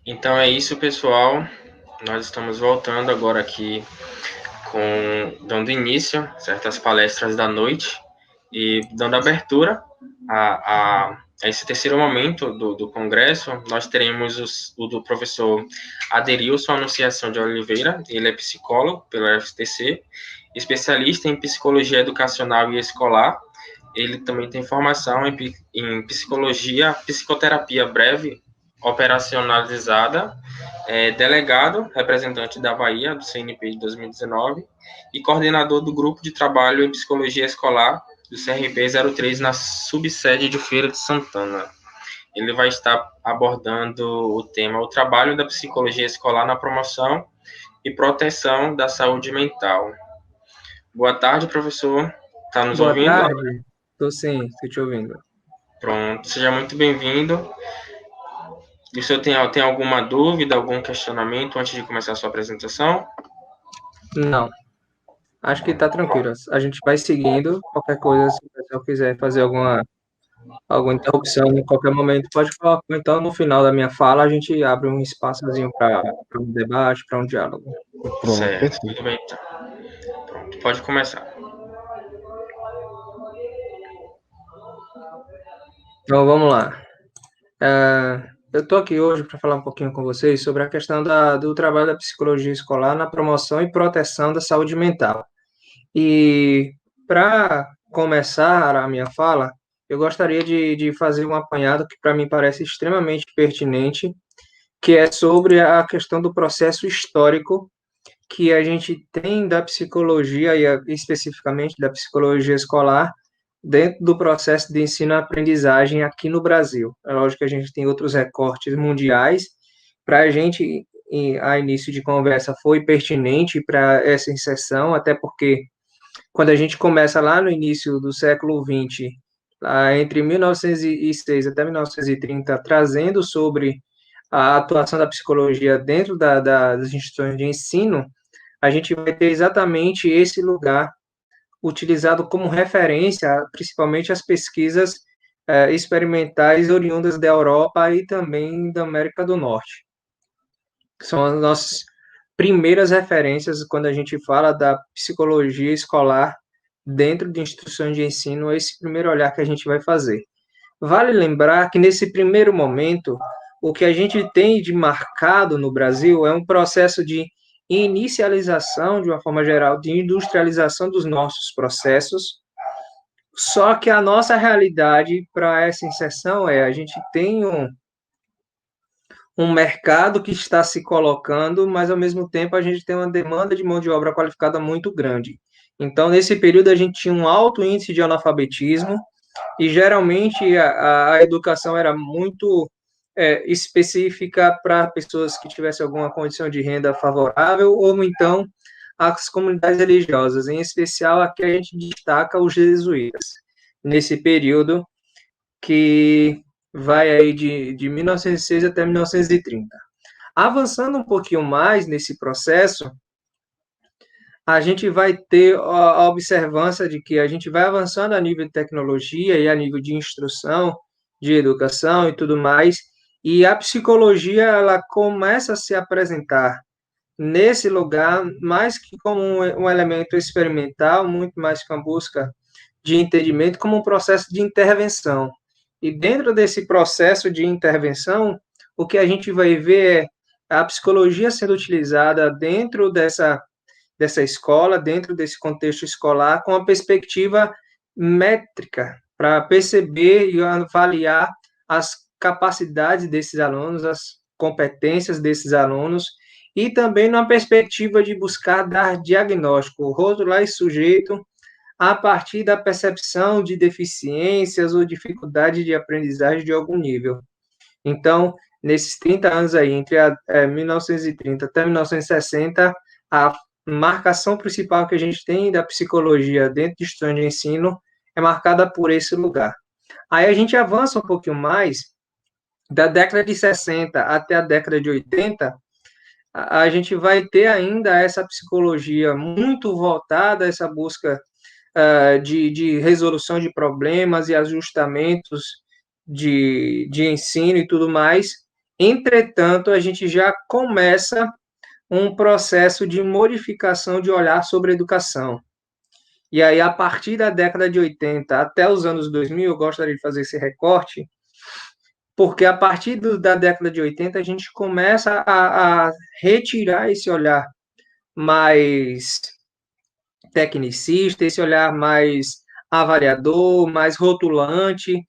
Então é isso, pessoal. Nós estamos voltando agora aqui dando início a certas palestras da noite e dando abertura a esse terceiro momento do congresso. Nós teremos o do professor Aderilson Anunciação de Oliveira. Ele é psicólogo pela FTC, especialista em psicologia educacional e escolar. Ele também tem formação em psicologia, psicoterapia breve operacionalizada, delegado, representante da Bahia, do CNP de 2019, e coordenador do Grupo de Trabalho em Psicologia Escolar do CRP 03 na subsede de Feira de Santana. Ele vai estar abordando o tema o trabalho da psicologia escolar na promoção e proteção da saúde mental. Boa tarde, professor. Está nos Boa ouvindo? tarde. Estou sim, estou te ouvindo. Pronto, seja muito bem-vindo. E o senhor tem alguma dúvida, algum questionamento antes de começar a sua apresentação? Não, acho que está tranquilo. A gente vai seguindo. Qualquer coisa, se o pessoal quiser fazer alguma interrupção em qualquer momento, pode falar. Então, no final da minha fala, a gente abre um espaçozinho para um debate, para um diálogo. Pronto, Certo, perfeito. tudo bem então. Pronto, pode começar. Então, vamos lá. Eu estou aqui hoje para falar um pouquinho com vocês sobre a questão do trabalho da psicologia escolar na promoção e proteção da saúde mental. E para começar a minha fala, eu gostaria de fazer um apanhado que para mim parece extremamente pertinente, que é sobre a questão do processo histórico que a gente tem da psicologia, e especificamente da psicologia escolar, dentro do processo de ensino-aprendizagem aqui no Brasil. É lógico que a gente tem outros recortes mundiais, para a gente, a início de conversa, foi pertinente para essa inserção, até porque quando a gente começa lá no início do século XX, lá entre 1906 até 1930, trazendo sobre a atuação da psicologia dentro das instituições de ensino, a gente vai ter exatamente esse lugar utilizado como referência, principalmente as pesquisas experimentais oriundas da Europa e também da América do Norte. São as nossas primeiras referências quando a gente fala da psicologia escolar dentro de instituições de ensino, é esse primeiro olhar que a gente vai fazer. Vale lembrar que nesse primeiro momento, o que a gente tem de marcado no Brasil é um processo de inicialização, de uma forma geral, de industrialização dos nossos processos, só que a nossa realidade para essa inserção a gente tem um mercado que está se colocando, mas ao mesmo tempo a gente tem uma demanda de mão de obra qualificada muito grande. Então, nesse período, a gente tinha um alto índice de analfabetismo, e geralmente a educação era muito específica para pessoas que tivessem alguma condição de renda favorável, ou então as comunidades religiosas, em especial aqui a gente destaca os jesuítas, nesse período que vai aí de 1906 até 1930. Avançando um pouquinho mais nesse processo, a gente vai ter a observância de que a gente vai avançando a nível de tecnologia e a nível de instrução, de educação e tudo mais, e a psicologia ela começa a se apresentar nesse lugar mais que como um elemento experimental, muito mais que uma busca de entendimento, como um processo de intervenção. E dentro desse processo de intervenção, o que a gente vai ver é a psicologia sendo utilizada dentro dessa escola, dentro desse contexto escolar, com a perspectiva métrica, para perceber e avaliar as capacidades desses alunos, as competências desses alunos, e também numa perspectiva de buscar dar diagnóstico, rotular esse sujeito a partir da percepção de deficiências ou dificuldade de aprendizagem de algum nível. Então, nesses 30 anos aí, entre 1930 até 1960, a marcação principal que a gente tem da psicologia dentro de instituições de ensino é marcada por esse lugar. Aí a gente avança um pouquinho mais, da década de 60 até a década de 80, a gente vai ter ainda essa psicologia muito voltada a essa busca de resolução de problemas e ajustamentos de ensino e tudo mais, Entretanto, a gente já começa um processo de modificação de olhar sobre a educação. E aí, a partir da década de 80 até os anos 2000, eu gostaria de fazer esse recorte, porque a partir da década de 80 a gente começa a retirar esse olhar mais tecnicista, esse olhar mais avaliador, mais rotulante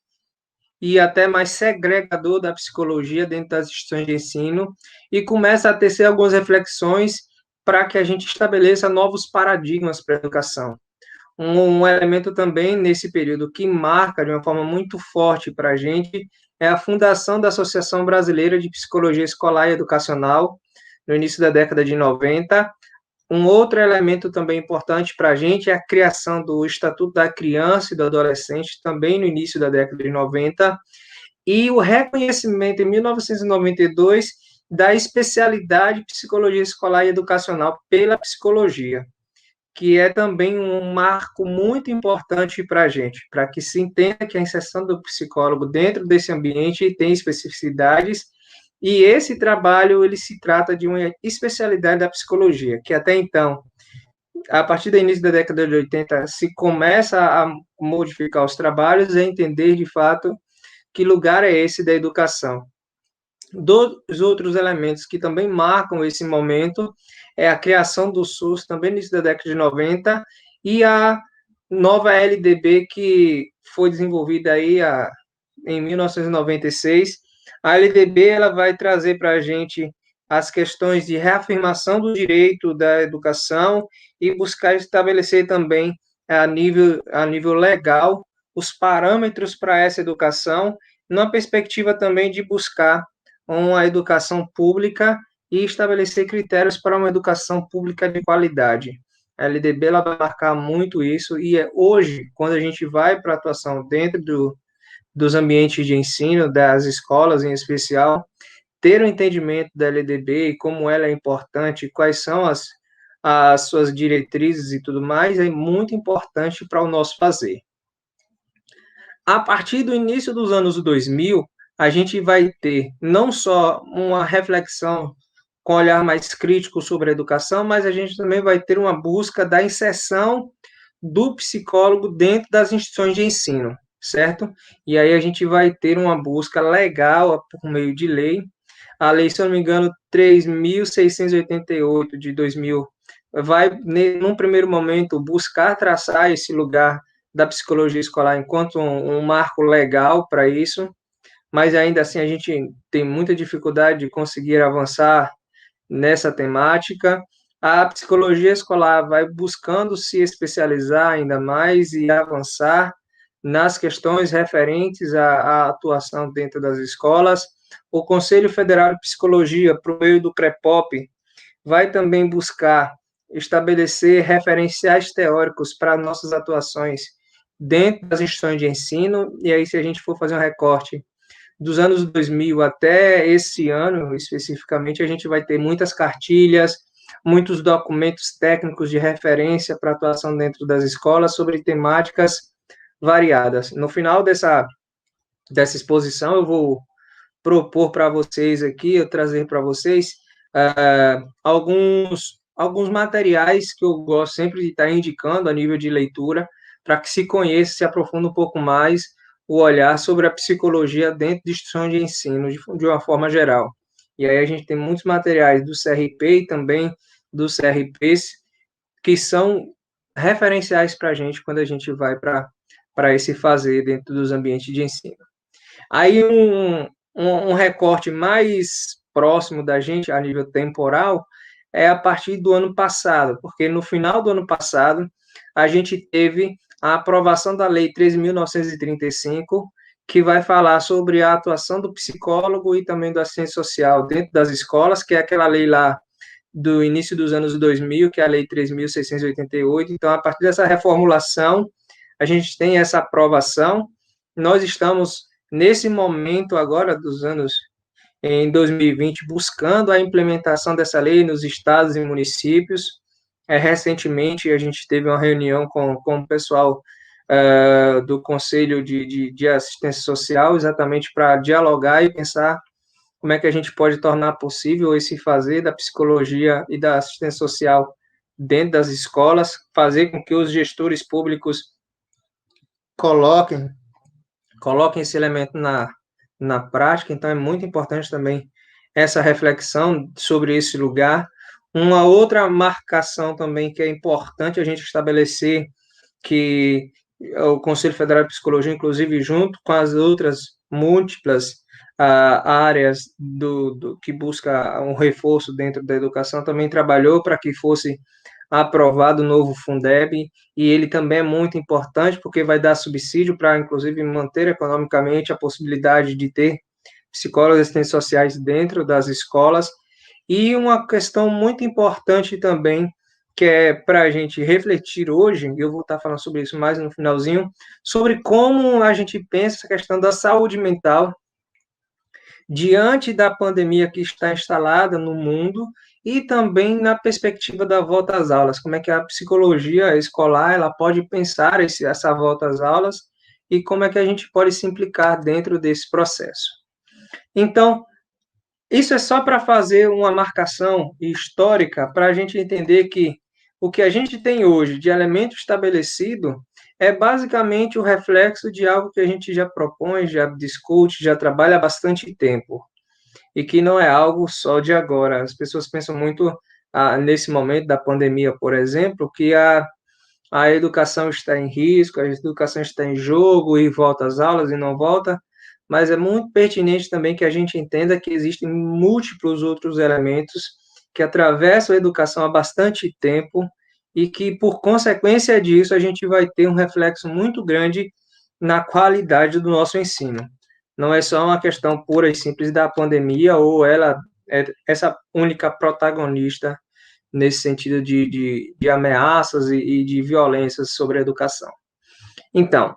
e até mais segregador da psicologia dentro das instituições de ensino, e começa a tecer algumas reflexões para que a gente estabeleça novos paradigmas para a educação. Um elemento também nesse período que marca de uma forma muito forte para a gente é a fundação da Associação Brasileira de Psicologia Escolar e Educacional, no início da década de 90. Um outro elemento também importante para a gente é a criação do Estatuto da Criança e do Adolescente, também no início da década de 90, e o reconhecimento em 1992 da especialidade Psicologia Escolar e Educacional pela psicologia, que é também um marco muito importante para a gente, para que se entenda que a inserção do psicólogo dentro desse ambiente tem especificidades, e esse trabalho ele se trata de uma especialidade da psicologia, que até então, a partir do início da década de 80, se começa a modificar os trabalhos e entender de fato que lugar é esse da educação. Dos outros elementos que também marcam esse momento é a criação do SUS, também no início da década de 90, e a nova LDB que foi desenvolvida aí em 1996. A LDB ela vai trazer para a gente as questões de reafirmação do direito da educação e buscar estabelecer também a nível legal os parâmetros para essa educação, numa perspectiva também de buscar uma educação pública e estabelecer critérios para uma educação pública de qualidade. A LDB ela vai marcar muito isso, e hoje, quando a gente vai para a atuação dentro dos ambientes de ensino, das escolas em especial, ter o um entendimento da LDB e como ela é importante, quais são as suas diretrizes e tudo mais, é muito importante para o nosso fazer. A partir do início dos anos 2000, a gente vai ter não só uma reflexão com olhar mais crítico sobre a educação, mas a gente também vai ter uma busca da inserção do psicólogo dentro das instituições de ensino, certo? E aí a gente vai ter uma busca legal por meio de lei. A lei, se eu não me engano, 3.688 de 2000 vai, num primeiro momento, buscar traçar esse lugar da psicologia escolar enquanto um marco legal para isso, mas ainda assim a gente tem muita dificuldade de conseguir avançar nessa temática. A psicologia escolar vai buscando se especializar ainda mais e avançar nas questões referentes à atuação dentro das escolas. O Conselho Federal de Psicologia, por meio do CREPOP, vai também buscar estabelecer referenciais teóricos para nossas atuações dentro das instituições de ensino. E aí, se a gente for fazer um recorte dos anos 2000 até esse ano, especificamente, a gente vai ter muitas cartilhas, muitos documentos técnicos de referência para atuação dentro das escolas sobre temáticas variadas. No final dessa exposição, eu vou propor para vocês aqui, eu trazer para vocês alguns materiais que eu gosto sempre de estar indicando a nível de leitura, para que se conheça, se aprofunda um pouco mais o olhar sobre a psicologia dentro de instituições de ensino, de uma forma geral. E aí a gente tem muitos materiais do CRP e também dos CRPs que são referenciais para a gente quando a gente vai para esse fazer dentro dos ambientes de ensino. Aí um recorte mais próximo da gente, a nível temporal, é a partir do ano passado, porque no final do ano passado, a gente teve a aprovação da Lei 13.935, que vai falar sobre a atuação do psicólogo e também do assistente social dentro das escolas, que é aquela lei lá do início dos anos 2000, que é a Lei 3.688. Então, a partir dessa reformulação, a gente tem essa aprovação. Nós estamos, nesse momento agora dos anos em 2020, buscando a implementação dessa lei nos estados e municípios. Recentemente, a gente teve uma reunião com o pessoal do Conselho de Assistência Social, exatamente para dialogar e pensar como é que a gente pode tornar possível esse fazer da psicologia e da assistência social dentro das escolas, fazer com que os gestores públicos coloquem, coloquem esse elemento na prática. Então, é muito importante também essa reflexão sobre esse lugar. Uma outra marcação também que é importante a gente estabelecer, que o Conselho Federal de Psicologia, inclusive junto com as outras múltiplas áreas que busca um reforço dentro da educação, também trabalhou para que fosse aprovado o novo Fundeb, e ele também é muito importante, porque vai dar subsídio para, inclusive, manter economicamente a possibilidade de ter psicólogos e assistentes sociais dentro das escolas. E uma questão muito importante também, que é para a gente refletir hoje, eu vou estar falando sobre isso mais no finalzinho, sobre como a gente pensa essa questão da saúde mental diante da pandemia que está instalada no mundo e também na perspectiva da volta às aulas, como é que a psicologia escolar ela pode pensar essa volta às aulas e como é que a gente pode se implicar dentro desse processo. Então, isso é só para fazer uma marcação histórica para a gente entender que o que a gente tem hoje de elemento estabelecido é basicamente o reflexo de algo que a gente já propõe, já discute, já trabalha há bastante tempo, e que não é algo só de agora. As pessoas pensam muito nesse momento da pandemia, por exemplo, que a educação está em risco, a educação está em jogo e volta às aulas e não volta, mas é muito pertinente também que a gente entenda que existem múltiplos outros elementos que atravessam a educação há bastante tempo e que, por consequência disso, a gente vai ter um reflexo muito grande na qualidade do nosso ensino. Não é só uma questão pura e simples da pandemia, ou ela é essa única protagonista nesse sentido de ameaças e de violências sobre a educação. Então,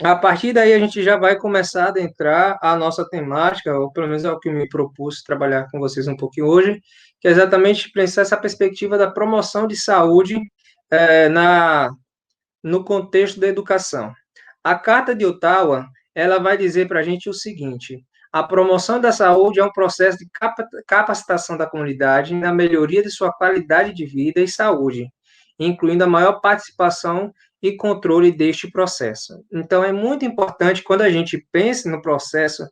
a partir daí a gente já vai começar a adentrar a nossa temática, ou pelo menos é o que me propus trabalhar com vocês um pouquinho hoje, que é exatamente pensar essa perspectiva da promoção de saúde no contexto da educação. A Carta de Ottawa, ela vai dizer para a gente o seguinte: a promoção da saúde é um processo de capacitação da comunidade na melhoria de sua qualidade de vida e saúde, incluindo a maior participação e controle deste processo. Então, é muito importante, quando a gente pensa no processo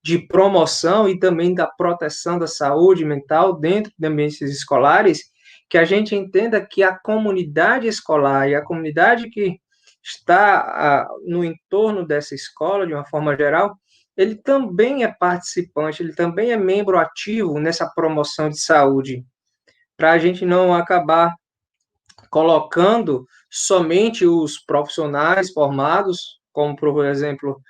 de promoção e também da proteção da saúde mental dentro de ambientes escolares, que a gente entenda que a comunidade escolar e a comunidade que está no entorno dessa escola, de uma forma geral, ele também é participante, ele também é membro ativo nessa promoção de saúde, para a gente não acabar colocando somente os profissionais formados, como, por exemplo,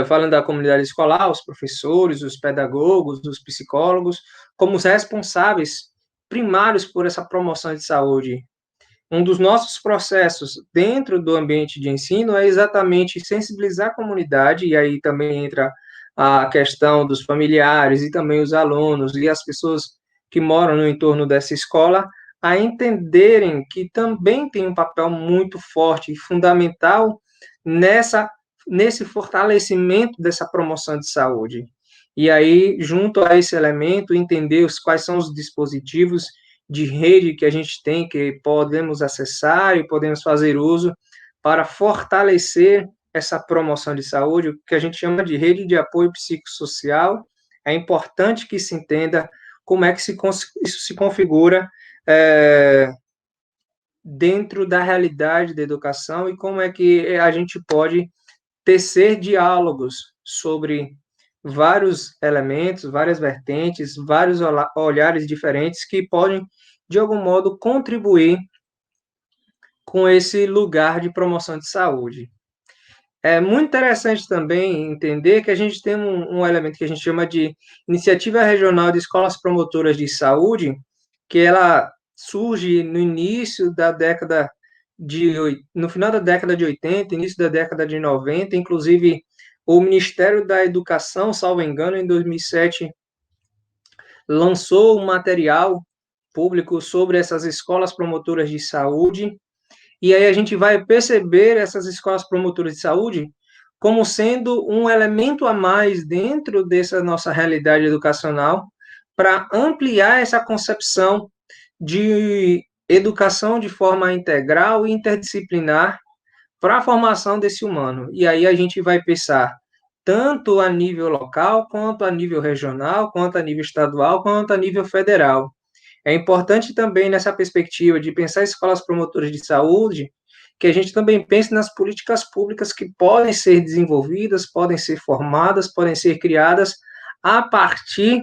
falando da comunidade escolar, os professores, os pedagogos, os psicólogos, como os responsáveis primários por essa promoção de saúde. Um dos nossos processos dentro do ambiente de ensino é exatamente sensibilizar a comunidade, e aí também entra a questão dos familiares e também os alunos e as pessoas que moram no entorno dessa escola, a entenderem que também tem um papel muito forte e fundamental nesse fortalecimento dessa promoção de saúde. E aí, junto a esse elemento, entender quais são os dispositivos de rede que a gente tem, que podemos acessar e podemos fazer uso para fortalecer essa promoção de saúde, o que a gente chama de rede de apoio psicossocial. É importante que se entenda como é que isso se configura dentro da realidade da educação e como é que a gente pode tecer diálogos sobre vários elementos, várias vertentes, vários olhares diferentes que podem, de algum modo, contribuir com esse lugar de promoção de saúde. É muito interessante também entender que a gente tem um elemento que a gente chama de Iniciativa Regional de Escolas Promotoras de Saúde, que ela surge no início da década no final da década de 80, início da década de 90, inclusive o Ministério da Educação, salvo engano, em 2007, lançou um material público sobre essas escolas promotoras de saúde, e aí a gente vai perceber essas escolas promotoras de saúde como sendo um elemento a mais dentro dessa nossa realidade educacional para ampliar essa concepção de educação de forma integral e interdisciplinar para a formação desse humano. E aí a gente vai pensar tanto a nível local, quanto a nível regional, quanto a nível estadual, quanto a nível federal. É importante também, nessa perspectiva de pensar escolas promotoras de saúde, que a gente também pense nas políticas públicas que podem ser desenvolvidas, podem ser formadas, podem ser criadas a partir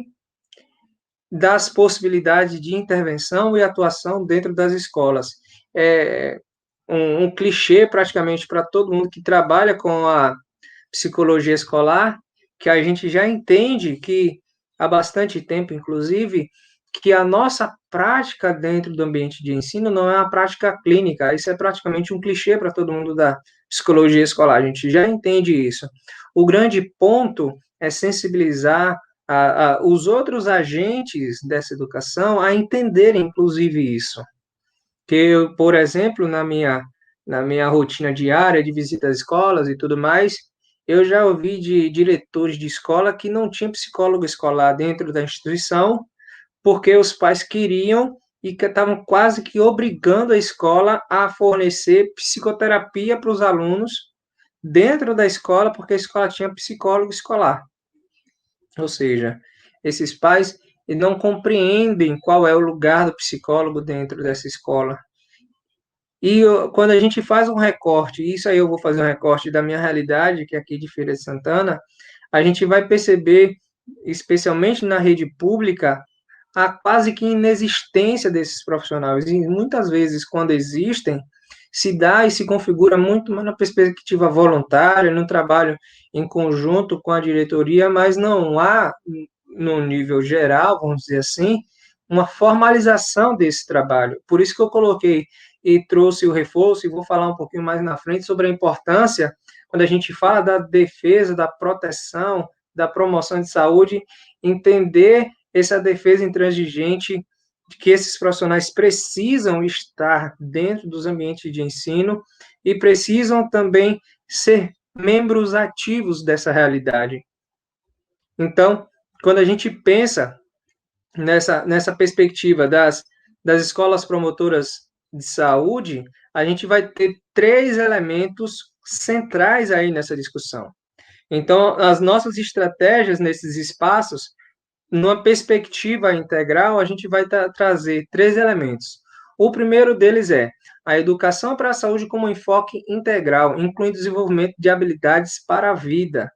das possibilidades de intervenção e atuação dentro das escolas. É um clichê praticamente para todo mundo que trabalha com a psicologia escolar, que a gente já entende que há bastante tempo, inclusive, que a nossa prática dentro do ambiente de ensino não é uma prática clínica, isso é praticamente um clichê para todo mundo da psicologia escolar, a gente já entende isso. O grande ponto é sensibilizar os outros agentes dessa educação a entenderem, inclusive, isso. Que eu, por exemplo, na minha rotina diária de visita às escolas e tudo mais, eu já ouvi de diretores de escola que não tinha psicólogo escolar dentro da instituição, porque os pais queriam e que estavam quase que obrigando a escola a fornecer psicoterapia para os alunos dentro da escola, porque a escola tinha psicólogo escolar. Ou seja, esses pais não compreendem qual é o lugar do psicólogo dentro dessa escola. E quando a gente faz um recorte, isso aí eu vou fazer um recorte da minha realidade, que é aqui de Feira de Santana, a gente vai perceber, especialmente na rede pública, a quase que inexistência desses profissionais. E muitas vezes, quando existem, se dá e se configura muito mais na perspectiva voluntária, no trabalho em conjunto com a diretoria, mas não há, no nível geral, vamos dizer assim, uma formalização desse trabalho. Por isso que eu coloquei e trouxe o reforço, e vou falar um pouquinho mais na frente sobre a importância, quando a gente fala da defesa, da proteção, da promoção de saúde, entender essa defesa intransigente de que esses profissionais precisam estar dentro dos ambientes de ensino e precisam também ser membros ativos dessa realidade. Então, quando a gente pensa nessa perspectiva das escolas promotoras de saúde, a gente vai ter três elementos centrais aí nessa discussão. Então, as nossas estratégias nesses espaços, numa perspectiva integral, a gente vai trazer três elementos. O primeiro deles é a educação para a saúde como enfoque integral, incluindo desenvolvimento de habilidades para a vida.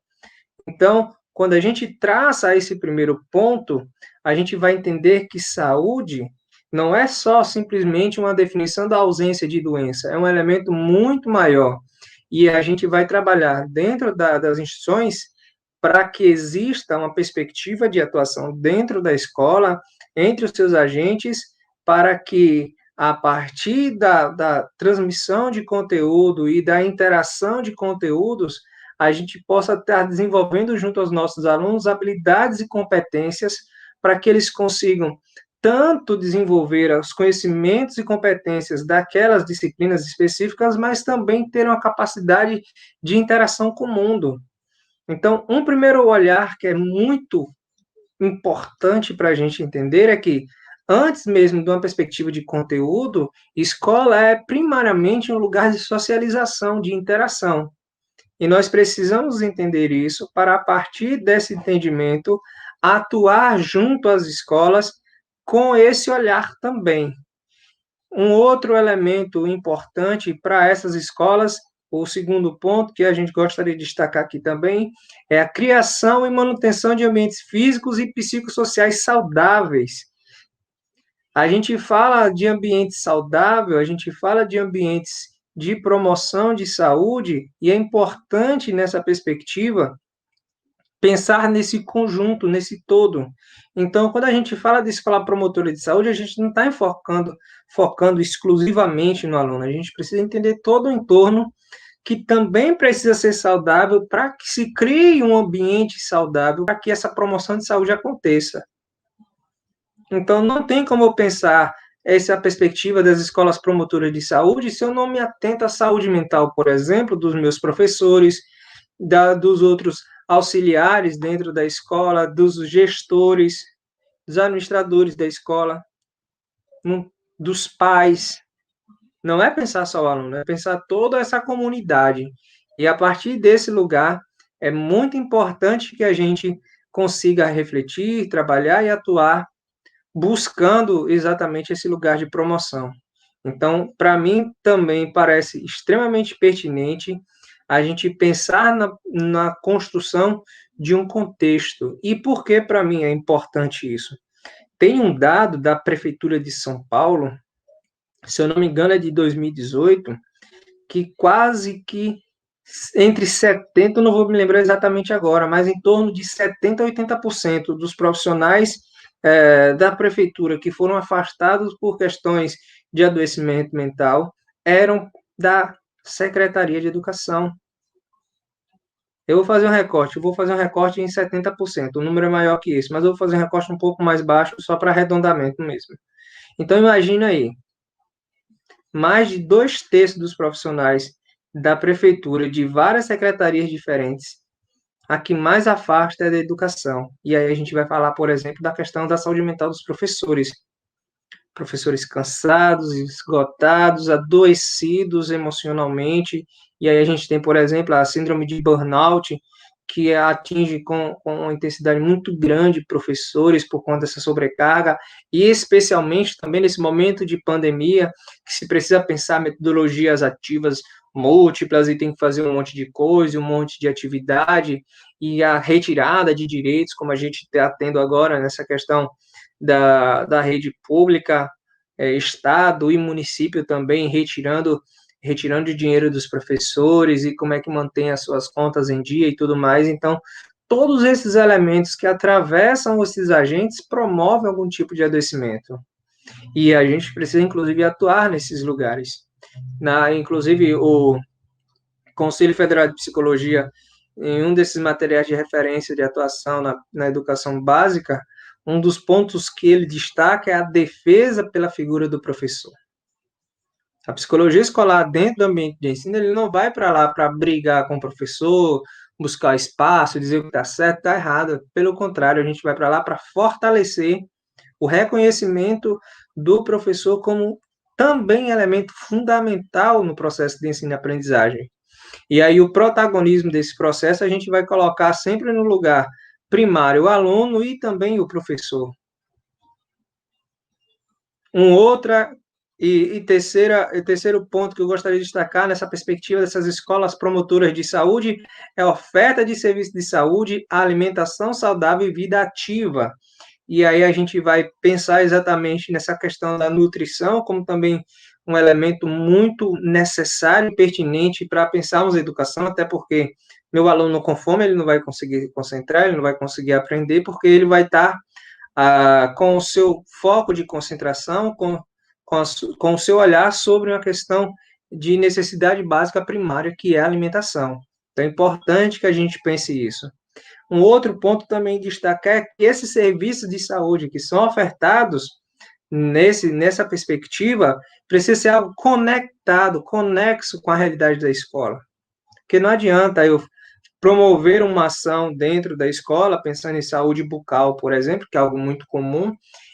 Então, quando a gente traça esse primeiro ponto, a gente vai entender que saúde não é só simplesmente uma definição da ausência de doença, é um elemento muito maior. E a gente vai trabalhar dentro das instituições para que exista uma perspectiva de atuação dentro da escola, entre os seus agentes, para que, a partir da transmissão de conteúdo e da interação de conteúdos, a gente possa estar desenvolvendo junto aos nossos alunos habilidades e competências para que eles consigam tanto desenvolver os conhecimentos e competências daquelas disciplinas específicas, mas também ter uma capacidade de interação com o mundo. Então, um primeiro olhar que é muito importante para a gente entender é que, antes mesmo de uma perspectiva de conteúdo, escola é primariamente um lugar de socialização, de interação. E nós precisamos entender isso para, a partir desse entendimento, atuar junto às escolas com esse olhar também. Um outro elemento importante para essas escolas, o segundo ponto que a gente gostaria de destacar aqui também, é a criação e manutenção de ambientes físicos e psicossociais saudáveis. A gente fala de ambiente saudável, a gente fala de ambientes de promoção de saúde, e é importante, nessa perspectiva, pensar nesse conjunto, nesse todo. Então, quando a gente fala de escola promotora de saúde, a gente não está focando exclusivamente no aluno, a gente precisa entender todo o entorno, que também precisa ser saudável para que se crie um ambiente saudável, para que essa promoção de saúde aconteça. Então, não tem como eu pensar essa perspectiva das escolas promotoras de saúde se eu não me atento à saúde mental, por exemplo, dos meus professores, dos outros auxiliares dentro da escola, dos gestores, dos administradores da escola, dos pais. Não é pensar só o aluno, é pensar toda essa comunidade. E a partir desse lugar, é muito importante que a gente consiga refletir, trabalhar e atuar buscando exatamente esse lugar de promoção. Então, para mim, também parece extremamente pertinente a gente pensar na construção de um contexto. E por que, para mim, é importante isso? Tem um dado da Prefeitura de São Paulo, se eu não me engano, é de 2018, que quase que entre 70, não vou me lembrar exatamente agora, mas em torno de 70% a 80% dos profissionais da prefeitura que foram afastados por questões de adoecimento mental eram da Secretaria de Educação. Eu vou fazer um recorte em 70%, o número é maior que isso, mas eu vou fazer um recorte um pouco mais baixo, só para arredondamento mesmo. Então, imagina aí, mais de 2/3 dos profissionais da prefeitura, de várias secretarias diferentes, a que mais afasta é da educação. E aí a gente vai falar, por exemplo, da questão da saúde mental dos professores. Professores cansados, esgotados, adoecidos emocionalmente. E aí a gente tem, por exemplo, a síndrome de burnout, que atinge com uma intensidade muito grande professores por conta dessa sobrecarga, e especialmente também nesse momento de pandemia, que se precisa pensar metodologias ativas múltiplas e tem que fazer um monte de coisa, um monte de atividade, e a retirada de direitos, como a gente está tendo agora nessa questão da rede pública, Estado e município também retirando o dinheiro dos professores e como é que mantém as suas contas em dia e tudo mais. Então, todos esses elementos que atravessam esses agentes promovem algum tipo de adoecimento. E a gente precisa, inclusive, atuar nesses lugares. Inclusive, o Conselho Federal de Psicologia, em um desses materiais de referência de atuação na educação básica, um dos pontos que ele destaca é a defesa pela figura do professor. A psicologia escolar dentro do ambiente de ensino, ele não vai para lá para brigar com o professor, buscar espaço, dizer o que está certo, está errado. Pelo contrário, a gente vai para lá para fortalecer o reconhecimento do professor como também elemento fundamental no processo de ensino e aprendizagem. E aí o protagonismo desse processo a gente vai colocar sempre no lugar primário o aluno e também o professor. Terceiro ponto que eu gostaria de destacar nessa perspectiva dessas escolas promotoras de saúde é a oferta de serviços de saúde, alimentação saudável e vida ativa. E aí a gente vai pensar exatamente nessa questão da nutrição como também um elemento muito necessário e pertinente para pensarmos a educação, até porque meu aluno com fome, ele não vai conseguir concentrar, ele não vai conseguir aprender, porque ele vai estar com o seu foco de concentração, com o seu olhar sobre uma questão de necessidade básica primária, que é a alimentação. Então, é importante que a gente pense isso. Um outro ponto também destacar é que esses serviços de saúde que são ofertados nessa perspectiva precisa ser algo conectado, conexo com a realidade da escola. Porque não adianta eu promover uma ação dentro da escola, pensando em saúde bucal, por exemplo, que é algo muito comum,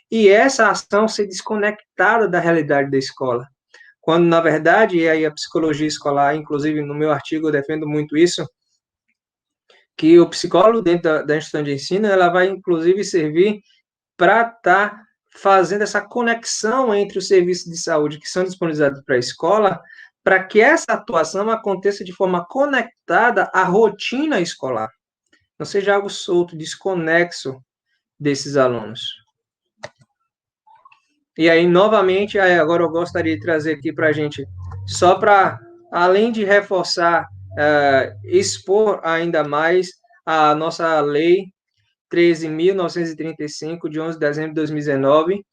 e essa ação ser desconectada da realidade da escola. Quando, na verdade, e aí a psicologia escolar, inclusive no meu artigo eu defendo muito isso, que o psicólogo dentro da instituição de ensino, ela vai, inclusive, servir para estar fazendo essa conexão entre os serviços de saúde que são disponibilizados para a escola, para que essa atuação aconteça de forma conectada à rotina escolar, não seja algo solto, desconexo desses alunos. E aí, novamente, agora eu gostaria de trazer aqui para a gente, só para, além de reforçar, expor ainda mais a nossa lei 13.935, de 11 de dezembro de 2019,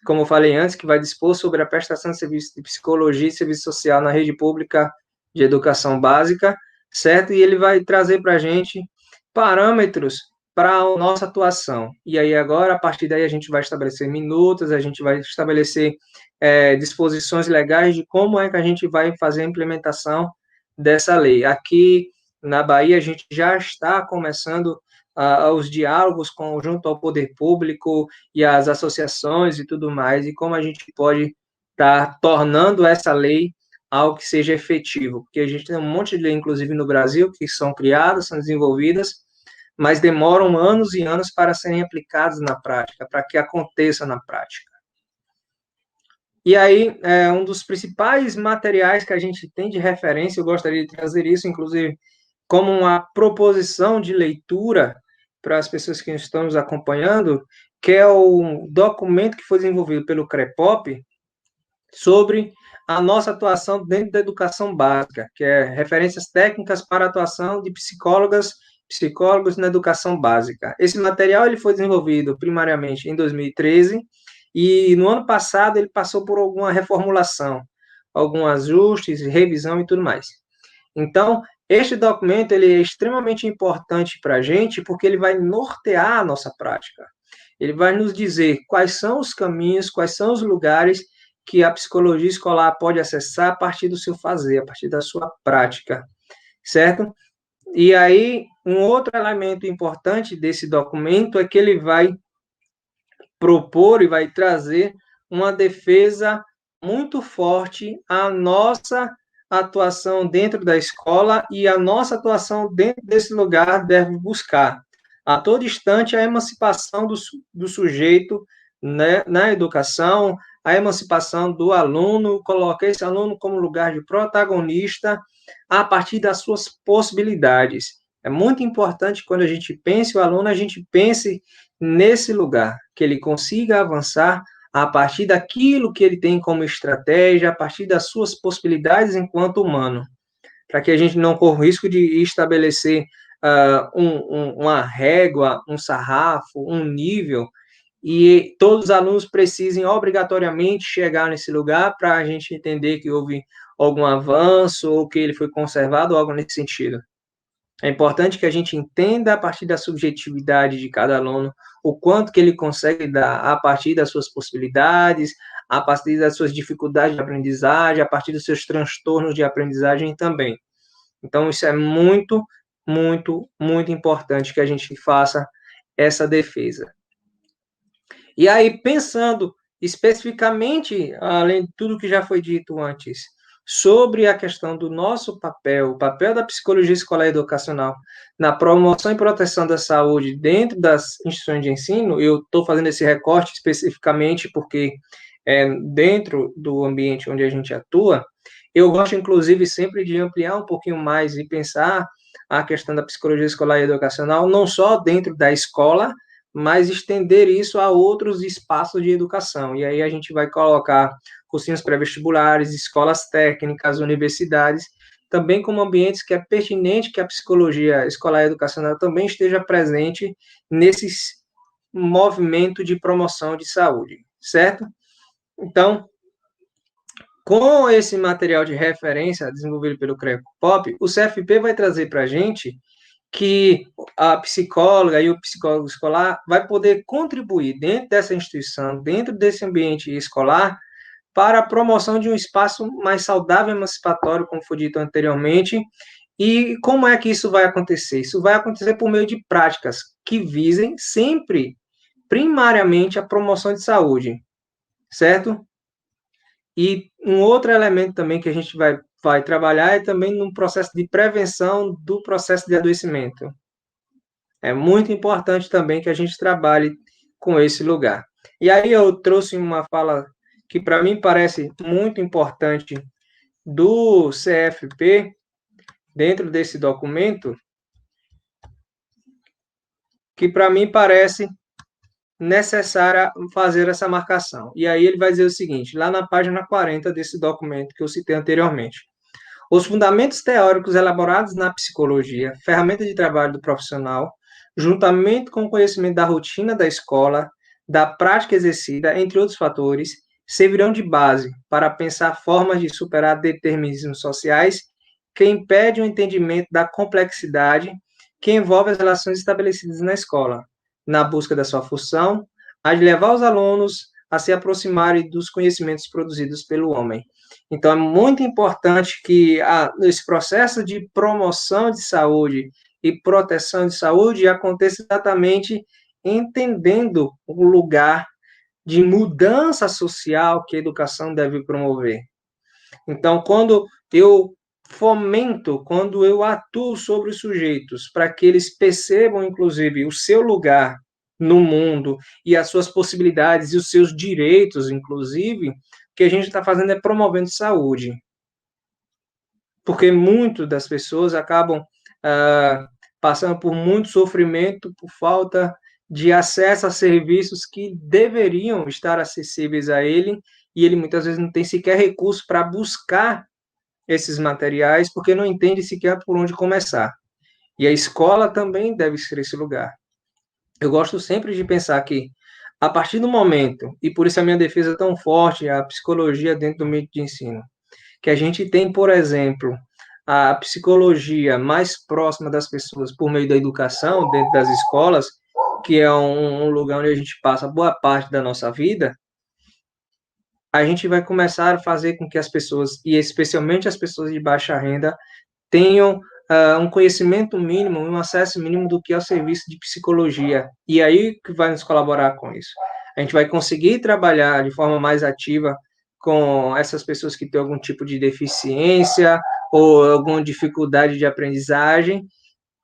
como eu falei antes, que vai dispor sobre a prestação de serviços de psicologia e serviço social na rede pública de educação básica, certo? E ele vai trazer para a gente parâmetros para a nossa atuação. E aí agora, a partir daí, a gente vai estabelecer minutas, a gente vai estabelecer disposições legais de como é que a gente vai fazer a implementação dessa lei. Aqui, na Bahia, a gente já está começando os diálogos junto ao poder público e as associações e tudo mais, e como a gente pode estar tornando essa lei algo que seja efetivo, porque a gente tem um monte de lei, inclusive no Brasil, que são criadas, são desenvolvidas, mas demoram anos e anos para serem aplicadas na prática, para que aconteça na prática. E aí, um dos principais materiais que a gente tem de referência, eu gostaria de trazer isso, inclusive, como uma proposição de leitura para as pessoas que estão nos acompanhando, que é o documento que foi desenvolvido pelo CREPOP sobre a nossa atuação dentro da educação básica, que é referências técnicas para a atuação de psicólogos na educação básica. Esse material ele foi desenvolvido primariamente em 2013 e no ano passado ele passou por alguma reformulação, alguns ajustes, revisão e tudo mais. Então, este documento ele é extremamente importante para a gente porque ele vai nortear a nossa prática. Ele vai nos dizer quais são os caminhos, quais são os lugares que a psicologia escolar pode acessar a partir do seu fazer, a partir da sua prática, certo? E aí, um outro elemento importante desse documento é que ele vai propor e vai trazer uma defesa muito forte à nossa atuação dentro da escola e a nossa atuação dentro desse lugar deve buscar a todo instante a emancipação do sujeito, né, na educação, a emancipação do aluno, colocar esse aluno como lugar de protagonista a partir das suas possibilidades. É muito importante quando a gente pense o aluno, a gente pense nesse lugar, que ele consiga avançar a partir daquilo que ele tem como estratégia, a partir das suas possibilidades enquanto humano, para que a gente não corra o risco de estabelecer uma régua, um sarrafo, um nível, e todos os alunos precisem obrigatoriamente chegar nesse lugar para a gente entender que houve algum avanço ou que ele foi conservado ou algo nesse sentido. É importante que a gente entenda a partir da subjetividade de cada aluno o quanto que ele consegue dar a partir das suas possibilidades, a partir das suas dificuldades de aprendizagem, a partir dos seus transtornos de aprendizagem também. Então, isso é muito, muito, muito importante que a gente faça essa defesa. E aí, pensando especificamente, além de tudo que já foi dito antes, sobre a questão do nosso papel, o papel da psicologia escolar e educacional na promoção e proteção da saúde dentro das instituições de ensino, eu estou fazendo esse recorte especificamente porque dentro do ambiente onde a gente atua, eu gosto, inclusive, sempre de ampliar um pouquinho mais e pensar a questão da psicologia escolar e educacional, não só dentro da escola, mas estender isso a outros espaços de educação. E aí a gente vai colocar cursinhos pré-vestibulares, escolas técnicas, universidades, também como ambientes que é pertinente que a psicologia escolar e educacional também esteja presente nesse movimento de promoção de saúde, certo? Então, com esse material de referência desenvolvido pelo CREPOP, o CFP vai trazer para a gente que a psicóloga e o psicólogo escolar vai poder contribuir dentro dessa instituição, dentro desse ambiente escolar, para a promoção de um espaço mais saudável e emancipatório, como foi dito anteriormente. E como é que isso vai acontecer? Isso vai acontecer por meio de práticas que visem sempre, primariamente, a promoção de saúde, certo? E um outro elemento também que a gente vai trabalhar é também no processo de prevenção do processo de adoecimento. É muito importante também que a gente trabalhe com esse lugar. E aí eu trouxe uma fala que para mim parece muito importante do CFP, dentro desse documento, que para mim parece necessária fazer essa marcação. E aí ele vai dizer o seguinte, lá na página 40 desse documento que eu citei anteriormente. Os fundamentos teóricos elaborados na psicologia, ferramenta de trabalho do profissional, juntamente com o conhecimento da rotina da escola, da prática exercida, entre outros fatores, servirão de base para pensar formas de superar determinismos sociais que impedem o entendimento da complexidade que envolve as relações estabelecidas na escola, na busca da sua função, a de levar os alunos a se aproximarem dos conhecimentos produzidos pelo homem. Então, é muito importante que esse processo de promoção de saúde e proteção de saúde aconteça exatamente entendendo o lugar de mudança social que a educação deve promover. Então, quando eu fomento, quando eu atuo sobre os sujeitos, para que eles percebam, inclusive, o seu lugar no mundo e as suas possibilidades e os seus direitos, inclusive, o que a gente está fazendo é promovendo saúde. Porque muitas das pessoas acabam passando por muito sofrimento por falta de acesso a serviços que deveriam estar acessíveis a ele, e ele muitas vezes não tem sequer recurso para buscar esses materiais, porque não entende sequer por onde começar. E a escola também deve ser esse lugar. Eu gosto sempre de pensar que, a partir do momento, e por isso a minha defesa é tão forte, a psicologia dentro do meio de ensino, que a gente tem, por exemplo, a psicologia mais próxima das pessoas por meio da educação, dentro das escolas, que é um lugar onde a gente passa boa parte da nossa vida, a gente vai começar a fazer com que as pessoas, e especialmente as pessoas de baixa renda, tenham um conhecimento mínimo, um acesso mínimo do que é o serviço de psicologia. E aí que vai nos colaborar com isso. A gente vai conseguir trabalhar de forma mais ativa com essas pessoas que têm algum tipo de deficiência ou alguma dificuldade de aprendizagem.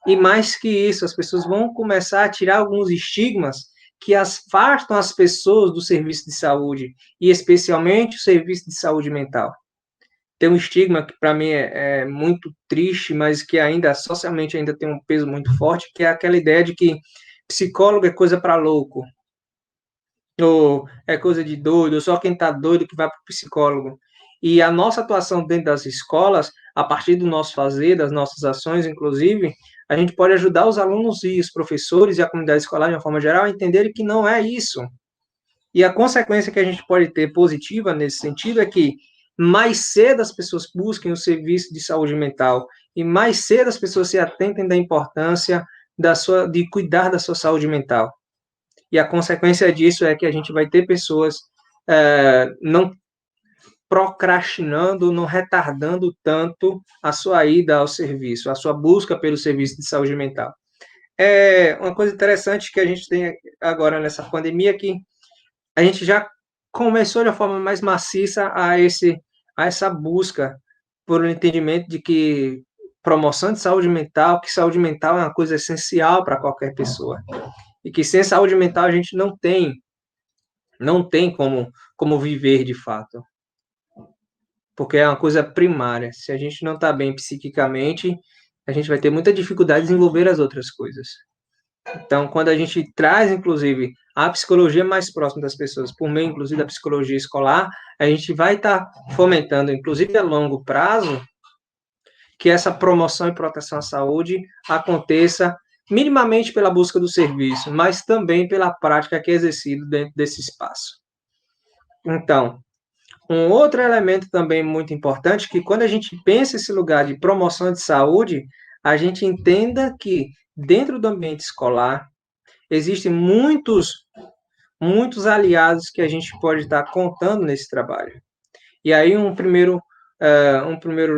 E mais que isso, as pessoas vão começar a tirar alguns estigmas que afastam as pessoas do serviço de saúde, e especialmente o serviço de saúde mental. Tem um estigma que para mim é muito triste, mas que ainda socialmente ainda tem um peso muito forte, que é aquela ideia de que psicólogo é coisa para louco, ou é coisa de doido, ou só quem está doido que vai para o psicólogo. E a nossa atuação dentro das escolas, a partir do nosso fazer, das nossas ações, inclusive, a gente pode ajudar os alunos e os professores e a comunidade escolar, de uma forma geral, a entenderem que não é isso. E a consequência que a gente pode ter positiva nesse sentido é que mais cedo as pessoas busquem o serviço de saúde mental e mais cedo as pessoas se atentem da importância de cuidar da sua saúde mental. E a consequência disso é que a gente vai ter pessoas não procrastinando, não retardando tanto a sua ida ao serviço, a sua busca pelo serviço de saúde mental. É uma coisa interessante que a gente tem agora nessa pandemia que a gente já começou de uma forma mais maciça a essa busca por um entendimento de que promoção de saúde mental, que saúde mental é uma coisa essencial para qualquer pessoa. E que sem saúde mental a gente não tem como viver de fato. Porque é uma coisa primária. Se a gente não está bem psiquicamente, a gente vai ter muita dificuldade de desenvolver as outras coisas. Então, quando a gente traz, inclusive, a psicologia mais próxima das pessoas, por meio, inclusive, da psicologia escolar, a gente vai estar fomentando, inclusive a longo prazo, que essa promoção e proteção à saúde aconteça minimamente pela busca do serviço, mas também pela prática que é exercida dentro desse espaço. Então, um outro elemento também muito importante, que quando a gente pensa esse lugar de promoção de saúde, a gente entenda que dentro do ambiente escolar existem muitos aliados que a gente pode estar contando nesse trabalho. E aí um primeiro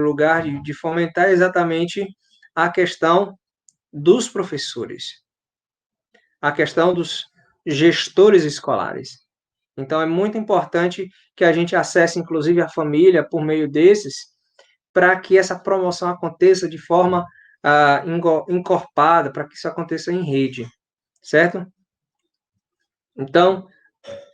lugar de fomentar é exatamente a questão dos professores, a questão dos gestores escolares. Então, é muito importante que a gente acesse, inclusive, a família por meio desses, para que essa promoção aconteça de forma encorpada, para que isso aconteça em rede, certo? Então,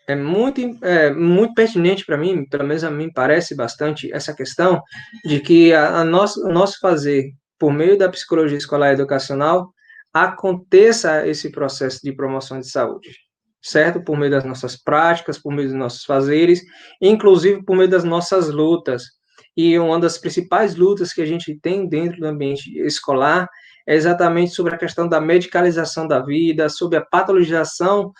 é muito pertinente para mim, pelo menos a mim parece bastante, essa questão de que o nosso fazer, por meio da psicologia escolar e educacional, aconteça esse processo de promoção de saúde, certo? Por meio das nossas práticas, por meio dos nossos fazeres, inclusive por meio das nossas lutas. E uma das principais lutas que a gente tem dentro do ambiente escolar é exatamente sobre a questão da medicalização da vida, sobre a patologização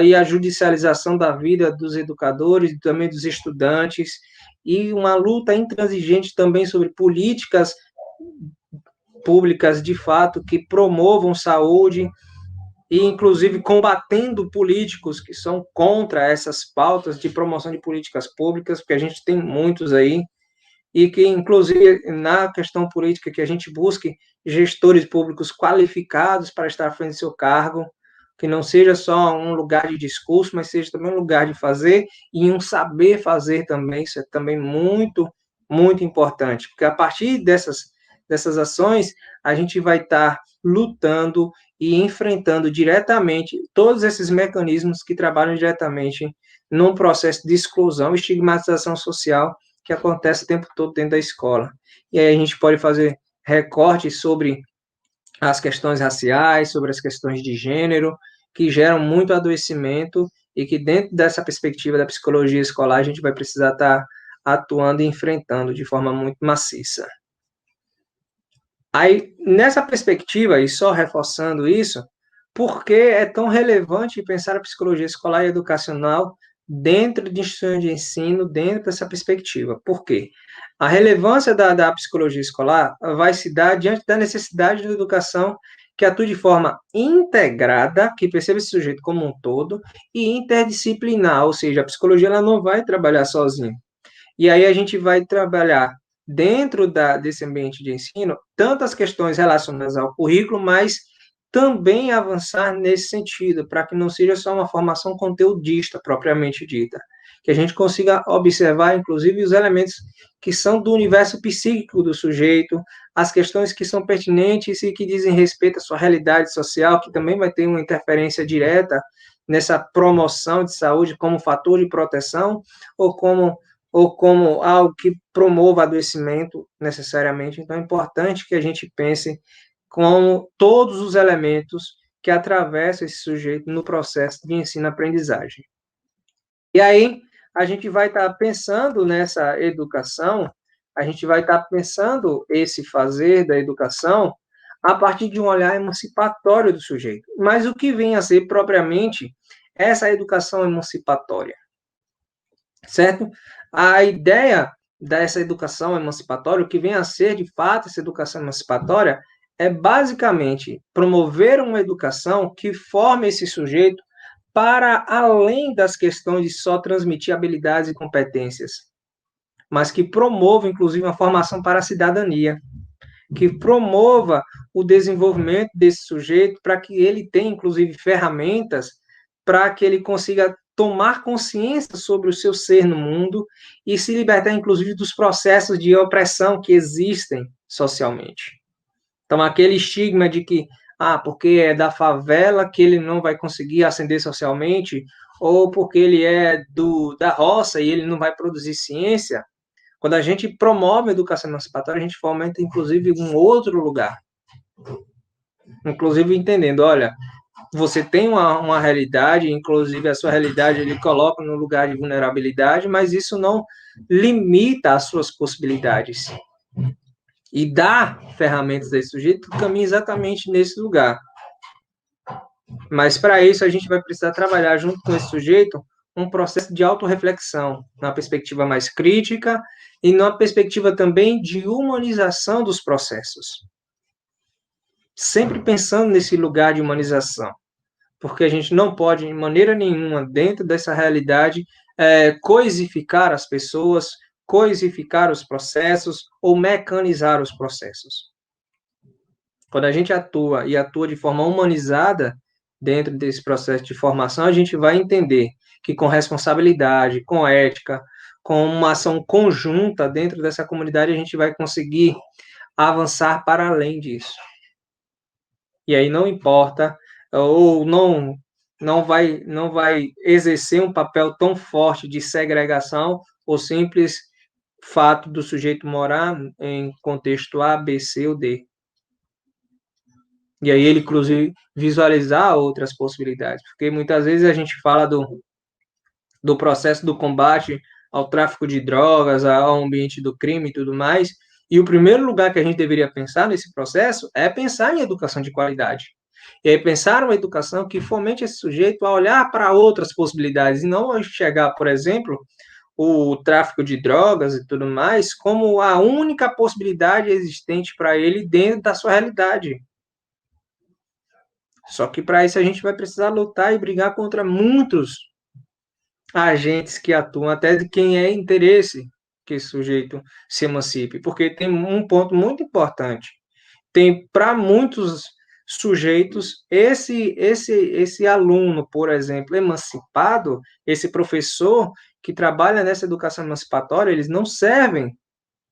e a judicialização da vida dos educadores e também dos estudantes, e uma luta intransigente também sobre políticas públicas, de fato, que promovam saúde, e inclusive combatendo políticos que são contra essas pautas de promoção de políticas públicas, porque a gente tem muitos aí, e que, inclusive, na questão política, que a gente busque gestores públicos qualificados para estar à frente do seu cargo, que não seja só um lugar de discurso, mas seja também um lugar de fazer e um saber fazer também. Isso é também muito, muito importante, porque a partir dessas ações, a gente vai estar lutando e enfrentando diretamente todos esses mecanismos que trabalham diretamente num processo de exclusão e estigmatização social que acontece o tempo todo dentro da escola. E aí a gente pode fazer recortes sobre as questões raciais, sobre as questões de gênero, que geram muito adoecimento e que dentro dessa perspectiva da psicologia escolar a gente vai precisar estar atuando e enfrentando de forma muito maciça. Aí, nessa perspectiva, e só reforçando isso, por que é tão relevante pensar a psicologia escolar e educacional dentro de instituições de ensino, dentro dessa perspectiva? Por quê? A relevância da psicologia escolar vai se dar diante da necessidade da educação que atue de forma integrada, que perceba esse sujeito como um todo, e interdisciplinar, ou seja, a psicologia ela não vai trabalhar sozinha. E aí a gente vai trabalhar dentro desse ambiente de ensino tantas questões relacionadas ao currículo, mas também avançar nesse sentido, para que não seja só uma formação conteudista propriamente dita, que a gente consiga observar, inclusive, os elementos que são do universo psíquico do sujeito, as questões que são pertinentes e que dizem respeito à sua realidade social, que também vai ter uma interferência direta nessa promoção de saúde como fator de proteção ou como algo que promova adoecimento necessariamente. Então, é importante que a gente pense como todos os elementos que atravessam esse sujeito no processo de ensino-aprendizagem. E aí, a gente vai estar pensando nessa educação, a gente vai estar pensando esse fazer da educação a partir de um olhar emancipatório do sujeito. Mas o que vem a ser propriamente essa educação emancipatória? Certo? A ideia dessa educação emancipatória, o que vem a ser, de fato, essa educação emancipatória, é basicamente promover uma educação que forme esse sujeito para além das questões de só transmitir habilidades e competências, mas que promova, inclusive, uma formação para a cidadania, que promova o desenvolvimento desse sujeito para que ele tenha, inclusive, ferramentas para que ele consiga tomar consciência sobre o seu ser no mundo e se libertar, inclusive, dos processos de opressão que existem socialmente. Então, aquele estigma de que, porque é da favela que ele não vai conseguir ascender socialmente, ou porque ele é da roça e ele não vai produzir ciência, quando a gente promove a educação emancipatória, a gente fomenta, inclusive, um outro lugar. Inclusive, entendendo, olha, você tem uma realidade, inclusive a sua realidade ele coloca no lugar de vulnerabilidade, mas isso não limita as suas possibilidades. E dá ferramentas a esse sujeito que caminha exatamente nesse lugar. Mas para isso a gente vai precisar trabalhar junto com esse sujeito um processo de autorreflexão, na perspectiva mais crítica e numa perspectiva também de humanização dos processos. Sempre pensando nesse lugar de humanização, porque a gente não pode, de maneira nenhuma, dentro dessa realidade, coisificar as pessoas, coisificar os processos ou mecanizar os processos. Quando a gente atua e atua de forma humanizada dentro desse processo de formação, a gente vai entender que com responsabilidade, com ética, com uma ação conjunta dentro dessa comunidade, a gente vai conseguir avançar para além disso. E aí não importa, ou não vai exercer um papel tão forte de segregação ou simples fato do sujeito morar em contexto A, B, C ou D. E aí ele, inclusive, visualizar outras possibilidades, porque muitas vezes a gente fala do processo do combate ao tráfico de drogas, ao ambiente do crime e tudo mais, e o primeiro lugar que a gente deveria pensar nesse processo é pensar em educação de qualidade. E aí pensar uma educação que fomente esse sujeito a olhar para outras possibilidades, e não enxergar, por exemplo, o tráfico de drogas e tudo mais como a única possibilidade existente para ele dentro da sua realidade. Só que para isso a gente vai precisar lutar e brigar contra muitos agentes que atuam, até de quem é interesse que esse sujeito se emancipe, porque tem um ponto muito importante. Tem, para muitos sujeitos, esse aluno, por exemplo, emancipado, esse professor que trabalha nessa educação emancipatória, eles não servem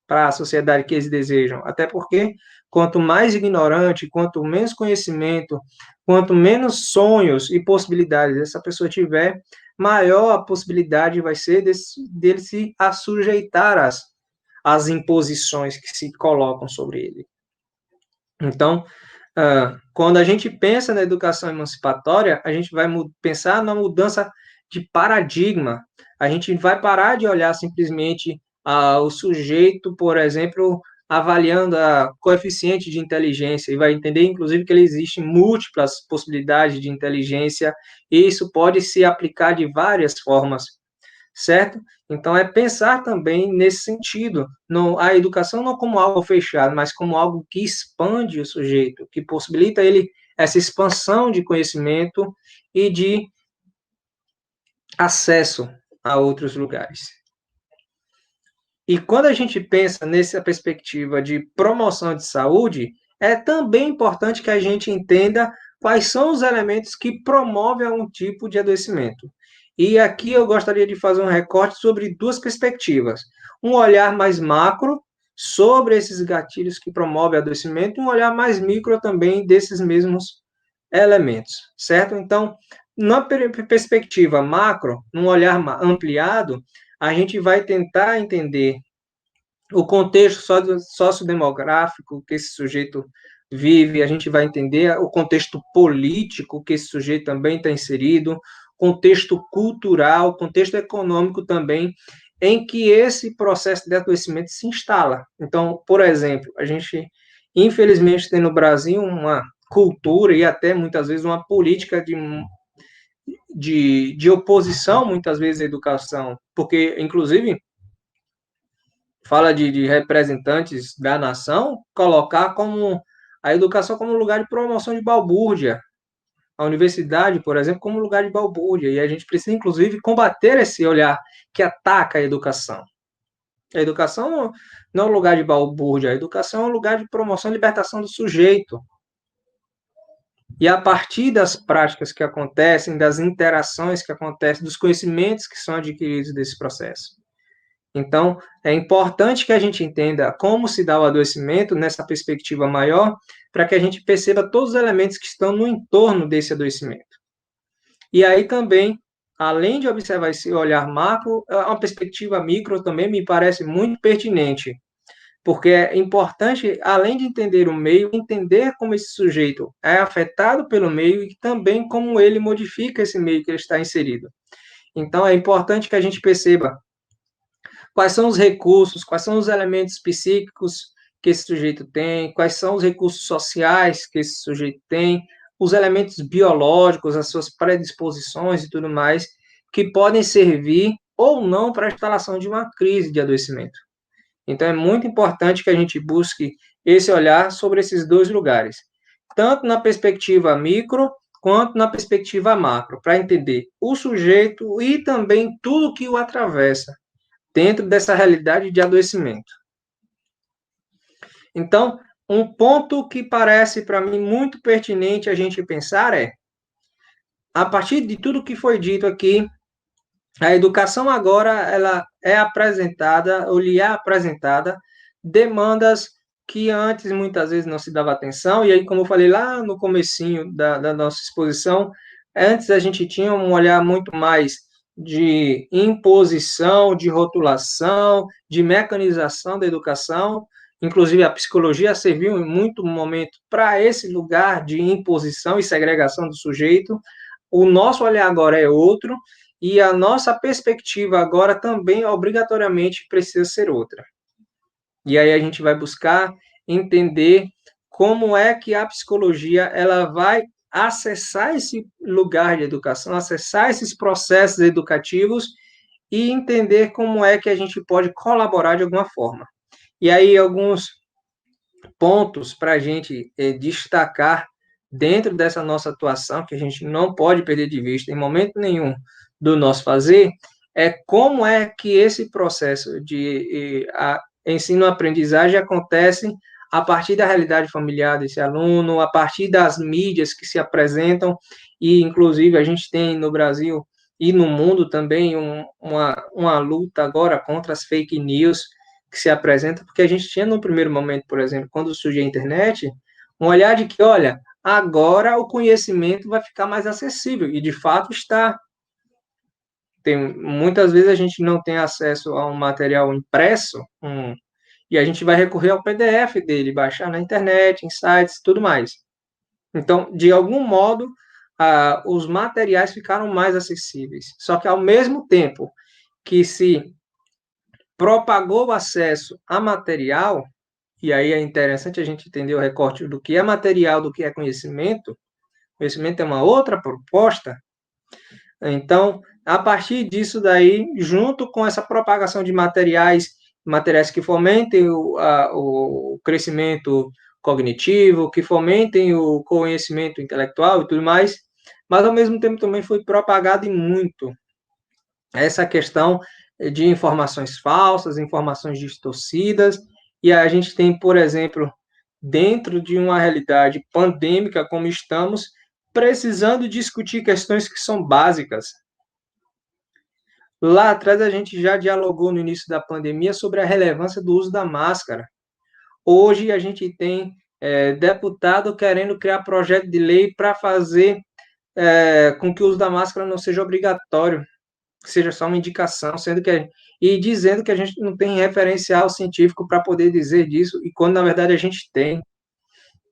para a sociedade que eles desejam, até porque quanto mais ignorante, quanto menos conhecimento, quanto menos sonhos e possibilidades essa pessoa tiver, maior a possibilidade vai ser dele se assujeitar às imposições que se colocam sobre ele. Então, quando a gente pensa na educação emancipatória, a gente vai pensar na mudança de paradigma. A gente vai parar de olhar simplesmente o sujeito, por exemplo, avaliando a coeficiente de inteligência, e vai entender, inclusive, que ele existe múltiplas possibilidades de inteligência, e isso pode se aplicar de várias formas, certo? Então, é pensar também nesse sentido, a educação não como algo fechado, mas como algo que expande o sujeito, que possibilita ele essa expansão de conhecimento e de acesso a outros lugares. E quando a gente pensa nessa perspectiva de promoção de saúde, é também importante que a gente entenda quais são os elementos que promovem algum tipo de adoecimento. E aqui eu gostaria de fazer um recorte sobre duas perspectivas. Um olhar mais macro sobre esses gatilhos que promovem adoecimento, e um olhar mais micro também desses mesmos elementos, certo? Então, na perspectiva macro, num olhar ampliado, a gente vai tentar entender o contexto sociodemográfico que esse sujeito vive, a gente vai entender o contexto político que esse sujeito também está inserido, contexto cultural, contexto econômico também, em que esse processo de adoecimento se instala. Então, por exemplo, a gente, infelizmente, tem no Brasil uma cultura e até muitas vezes uma política de oposição, muitas vezes, à educação, porque, inclusive, fala de representantes da nação, colocar como a educação como lugar de promoção de balbúrdia, a universidade, por exemplo, como lugar de balbúrdia, e a gente precisa, inclusive, combater esse olhar que ataca a educação. A educação não é um lugar de balbúrdia, a educação é um lugar de promoção e libertação do sujeito. E a partir das práticas que acontecem, das interações que acontecem, dos conhecimentos que são adquiridos desse processo. Então, é importante que a gente entenda como se dá o adoecimento nessa perspectiva maior, para que a gente perceba todos os elementos que estão no entorno desse adoecimento. E aí também, além de observar esse olhar macro, uma perspectiva micro também me parece muito pertinente, porque é importante, além de entender o meio, entender como esse sujeito é afetado pelo meio e também como ele modifica esse meio que ele está inserido. Então, é importante que a gente perceba quais são os recursos, quais são os elementos psíquicos que esse sujeito tem, quais são os recursos sociais que esse sujeito tem, os elementos biológicos, as suas predisposições e tudo mais, que podem servir ou não para a instalação de uma crise de adoecimento. Então, é muito importante que a gente busque esse olhar sobre esses dois lugares, tanto na perspectiva micro, quanto na perspectiva macro, para entender o sujeito e também tudo que o atravessa dentro dessa realidade de adoecimento. Então, um ponto que parece para mim muito pertinente a gente pensar é, a partir de tudo que foi dito aqui, a educação agora ela é apresentada, ou lhe é apresentada, demandas que antes muitas vezes não se dava atenção, e aí, como eu falei lá no comecinho da nossa exposição, antes a gente tinha um olhar muito mais de imposição, de rotulação, de mecanização da educação, inclusive a psicologia serviu em muito momento para esse lugar de imposição e segregação do sujeito. O nosso olhar agora é outro, e a nossa perspectiva agora também obrigatoriamente precisa ser outra. E aí a gente vai buscar entender como é que a psicologia ela vai acessar esse lugar de educação, acessar esses processos educativos e entender como é que a gente pode colaborar de alguma forma. E aí alguns pontos para a gente destacar dentro dessa nossa atuação, que a gente não pode perder de vista em momento nenhum do nosso fazer, é como é que esse processo de ensino-aprendizagem acontece a partir da realidade familiar desse aluno, a partir das mídias que se apresentam, e inclusive a gente tem no Brasil e no mundo também uma luta agora contra as fake news que se apresentam, porque a gente tinha no primeiro momento, por exemplo, quando surgiu a internet, um olhar de que, olha, agora o conhecimento vai ficar mais acessível, e de fato está. Muitas vezes a gente não tem acesso a um material impresso, e a gente vai recorrer ao PDF dele, baixar na internet, em sites, tudo mais. Então, de algum modo, os materiais ficaram mais acessíveis. Só que, ao mesmo tempo que se propagou o acesso a material, e aí é interessante a gente entender o recorte do que é material, do que é conhecimento. Conhecimento é uma outra proposta. Então, a partir disso daí, junto com essa propagação de materiais que fomentem o crescimento cognitivo, que fomentem o conhecimento intelectual e tudo mais, mas ao mesmo tempo também foi propagado e muito essa questão de informações falsas, informações distorcidas, e a gente tem, por exemplo, dentro de uma realidade pandêmica como estamos, precisando discutir questões que são básicas. Lá atrás a gente já dialogou no início da pandemia sobre a relevância do uso da máscara. Hoje a gente tem deputado querendo criar projeto de lei para fazer com que o uso da máscara não seja obrigatório, que seja só uma indicação, e dizendo que a gente não tem referencial científico para poder dizer disso, e quando na verdade a gente tem.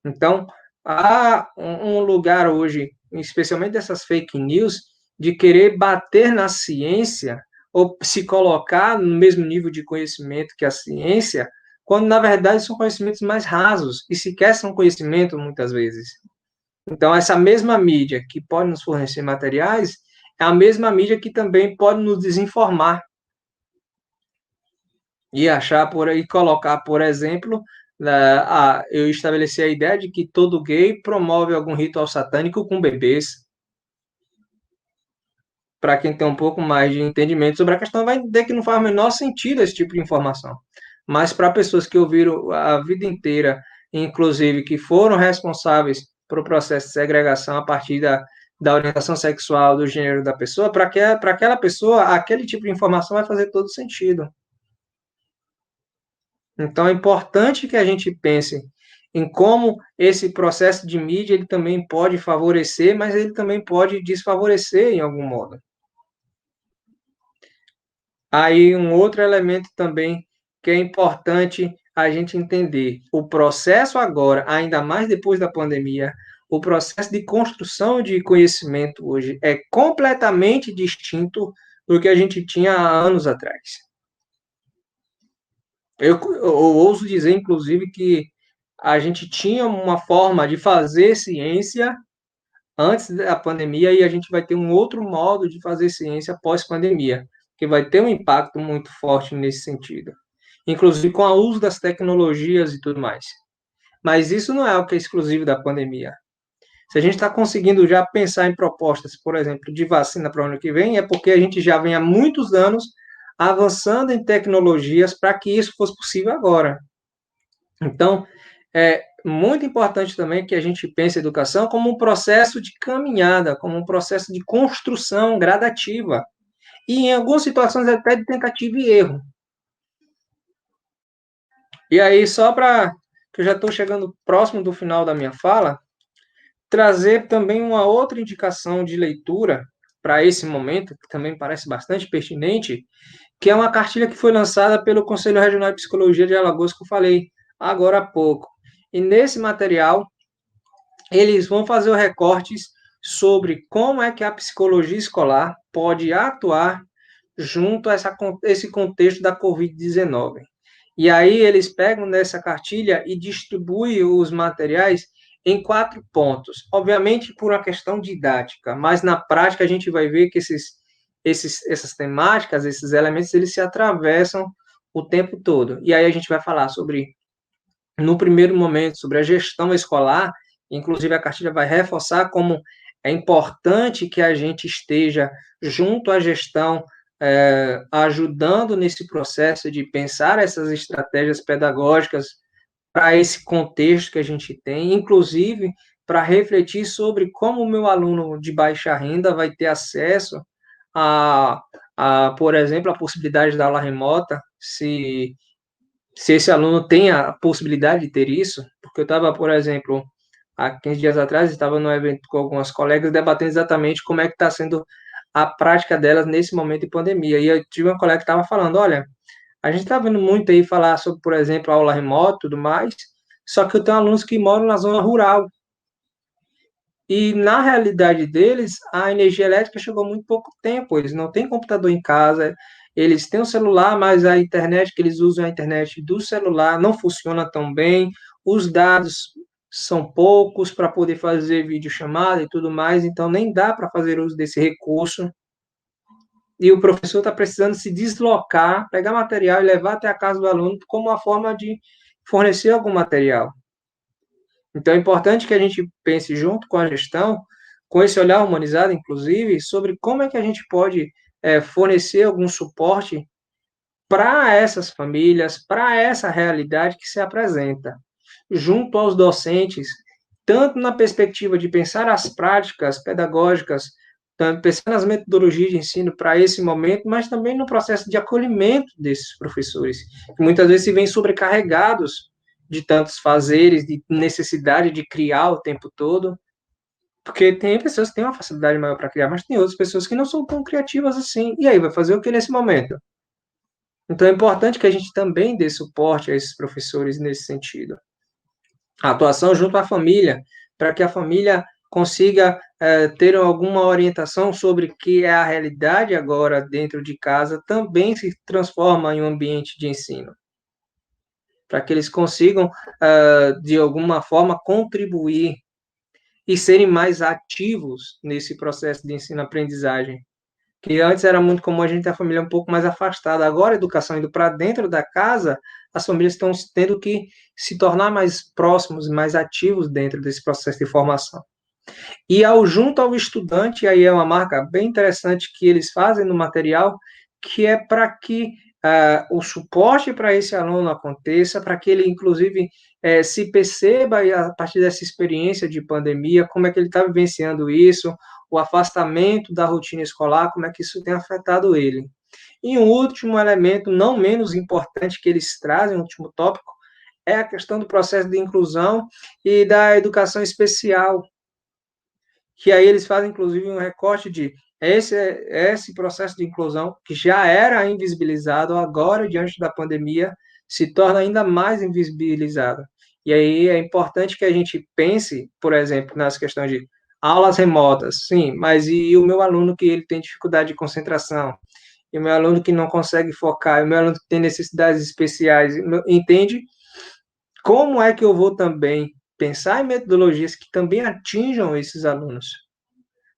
Então, há um lugar hoje, especialmente dessas fake news, de querer bater na ciência ou se colocar no mesmo nível de conhecimento que a ciência, quando na verdade são conhecimentos mais rasos e sequer são conhecimento muitas vezes. Então, essa mesma mídia que pode nos fornecer materiais é a mesma mídia que também pode nos desinformar e achar por aí, colocar, por exemplo, eu estabeleci a ideia de que todo gay promove algum ritual satânico com bebês. Para quem tem um pouco mais de entendimento sobre a questão, vai entender que não faz o menor sentido esse tipo de informação. Mas para pessoas que ouviram a vida inteira, inclusive que foram responsáveis pelo processo de segregação a partir da orientação sexual, do gênero da pessoa, para aquela pessoa, aquele tipo de informação vai fazer todo sentido. Então, é importante que a gente pense em como esse processo de mídia ele também pode favorecer, mas ele também pode desfavorecer em algum modo. Aí, um outro elemento também que é importante a gente entender, o processo agora, ainda mais depois da pandemia, o processo de construção de conhecimento hoje é completamente distinto do que a gente tinha há anos atrás. Eu ouso dizer, inclusive, que a gente tinha uma forma de fazer ciência antes da pandemia e a gente vai ter um outro modo de fazer ciência pós-pandemia, que vai ter um impacto muito forte nesse sentido, inclusive com o uso das tecnologias e tudo mais. Mas isso não é algo que é exclusivo da pandemia. Se a gente está conseguindo já pensar em propostas, por exemplo, de vacina para o ano que vem, é porque a gente já vem há muitos anos avançando em tecnologias para que isso fosse possível agora. Então, é muito importante também que a gente pense a educação como um processo de caminhada, como um processo de construção gradativa. E em algumas situações até de tentativa e erro. E aí, só para que eu já estou chegando próximo do final da minha fala, trazer também uma outra indicação de leitura para esse momento, que também parece bastante pertinente, que é uma cartilha que foi lançada pelo Conselho Regional de Psicologia de Alagoas, que eu falei agora há pouco. E nesse material, eles vão fazer recortes sobre como é que a psicologia escolar pode atuar junto a esse contexto da Covid-19. E aí eles pegam nessa cartilha e distribuem os materiais em 4 pontos. Obviamente por uma questão didática, mas na prática a gente vai ver que essas temáticas, esses elementos, eles se atravessam o tempo todo. E aí a gente vai falar sobre, no primeiro momento, sobre a gestão escolar, inclusive a cartilha vai reforçar como é importante que a gente esteja junto à gestão ajudando nesse processo de pensar essas estratégias pedagógicas para esse contexto que a gente tem, inclusive para refletir sobre como o meu aluno de baixa renda vai ter acesso por exemplo, a possibilidade da aula remota, se esse aluno tem a possibilidade de ter isso, porque eu estava, por exemplo, há 15 dias atrás, estava num evento com algumas colegas debatendo exatamente como é que está sendo a prática delas nesse momento de pandemia. E eu tive uma colega que estava falando, olha, a gente está vendo muito aí falar sobre, por exemplo, aula remota e tudo mais, só que eu tenho alunos que moram na zona rural. E na realidade deles, a energia elétrica chegou há muito pouco tempo. Eles não têm computador em casa, eles têm um celular, mas a internet que eles usam, a internet do celular, não funciona tão bem. Os dados são poucos para poder fazer videochamada e tudo mais, então nem dá para fazer uso desse recurso. E o professor está precisando se deslocar, pegar material e levar até a casa do aluno como uma forma de fornecer algum material. Então, é importante que a gente pense junto com a gestão, com esse olhar humanizado, inclusive, sobre como é que a gente pode fornecer algum suporte para essas famílias, para essa realidade que se apresenta, junto aos docentes, tanto na perspectiva de pensar as práticas pedagógicas, pensar nas metodologias de ensino para esse momento, mas também no processo de acolhimento desses professores, que muitas vezes se veem sobrecarregados de tantos fazeres, de necessidade de criar o tempo todo, porque tem pessoas que têm uma facilidade maior para criar, mas tem outras pessoas que não são tão criativas assim. E aí, vai fazer o que nesse momento? Então, é importante que a gente também dê suporte a esses professores nesse sentido. A atuação junto à família, para que a família consiga ter alguma orientação sobre o que é a realidade agora dentro de casa, também se transforma em um ambiente de ensino. Para que eles consigam, de alguma forma, contribuir e serem mais ativos nesse processo de ensino-aprendizagem. Que antes era muito comum a gente ter a família um pouco mais afastada. Agora, a educação indo para dentro da casa, as famílias estão tendo que se tornar mais próximos, mais ativos dentro desse processo de formação. E junto ao estudante, aí é uma marca bem interessante que eles fazem no material, que é para que o suporte para esse aluno aconteça, para que ele, inclusive, se perceba, a partir dessa experiência de pandemia, como é que ele está vivenciando isso, o afastamento da rotina escolar, como é que isso tem afetado ele. E um último elemento, não menos importante, que eles trazem, um último tópico, é a questão do processo de inclusão e da educação especial, que aí eles fazem, inclusive, um recorte de esse processo de inclusão, que já era invisibilizado, agora, diante da pandemia, se torna ainda mais invisibilizado. E aí é importante que a gente pense, por exemplo, nas questões de aulas remotas, sim, mas e o meu aluno que ele tem dificuldade de concentração? E o meu aluno que não consegue focar? E o meu aluno que tem necessidades especiais? Entende? Como é que eu vou também pensar em metodologias que também atinjam esses alunos,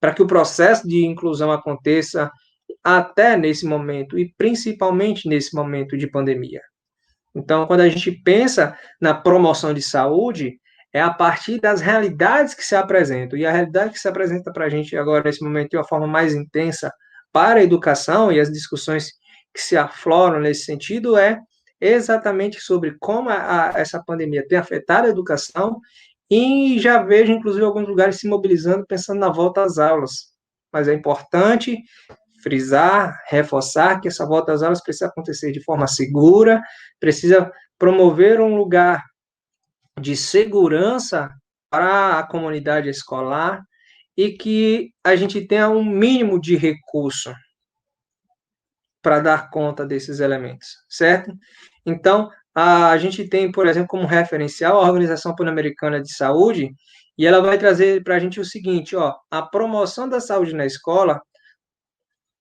para que o processo de inclusão aconteça até nesse momento, e principalmente nesse momento de pandemia. Então, quando a gente pensa na promoção de saúde, é a partir das realidades que se apresentam, e a realidade que se apresenta para a gente agora, nesse momento, de uma forma mais intensa para a educação, e as discussões que se afloram nesse sentido, é exatamente sobre como essa pandemia tem afetado a educação, e já vejo, inclusive, alguns lugares se mobilizando, pensando na volta às aulas. Mas é importante frisar, reforçar que essa volta às aulas precisa acontecer de forma segura, precisa promover um lugar de segurança para a comunidade escolar e que a gente tenha um mínimo de recurso para dar conta desses elementos, certo? Então, a gente tem, por exemplo, como referencial a Organização Pan-Americana de Saúde, e ela vai trazer para a gente o seguinte, ó, a promoção da saúde na escola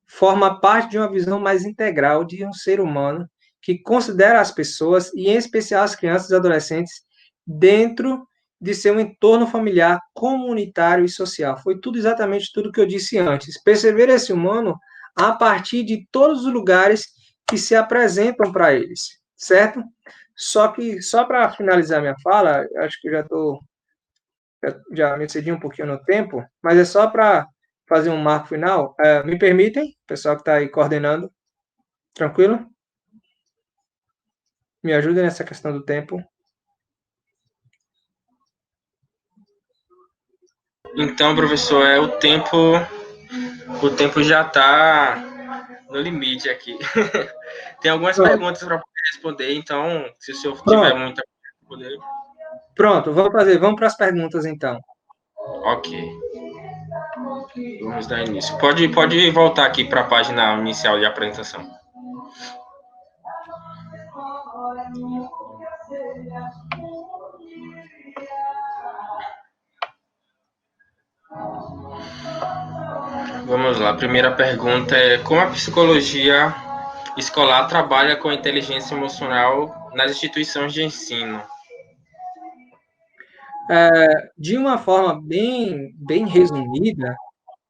forma parte de uma visão mais integral de um ser humano que considera as pessoas, e em especial as crianças e adolescentes, dentro de seu entorno familiar, comunitário e social. Foi tudo exatamente tudo que eu disse antes. Perceber esse humano a partir de todos os lugares que se apresentam para eles, certo? Só que, só para finalizar minha fala, acho que já me excedi um pouquinho no tempo, mas é só para fazer um marco final. Me permitem, pessoal que está aí coordenando? Tranquilo? Me ajuda nessa questão do tempo. Então, professor, o tempo já está no limite aqui. Tem algumas perguntas para poder responder, então, se o senhor tiver muita coisa para poder... Pronto, vamos para as perguntas, então. Ok. Vamos dar início. Pode voltar aqui para a página inicial de apresentação. Vamos lá. A primeira pergunta é: como a psicologia escolar trabalha com a inteligência emocional nas instituições de ensino? De uma forma bem resumida,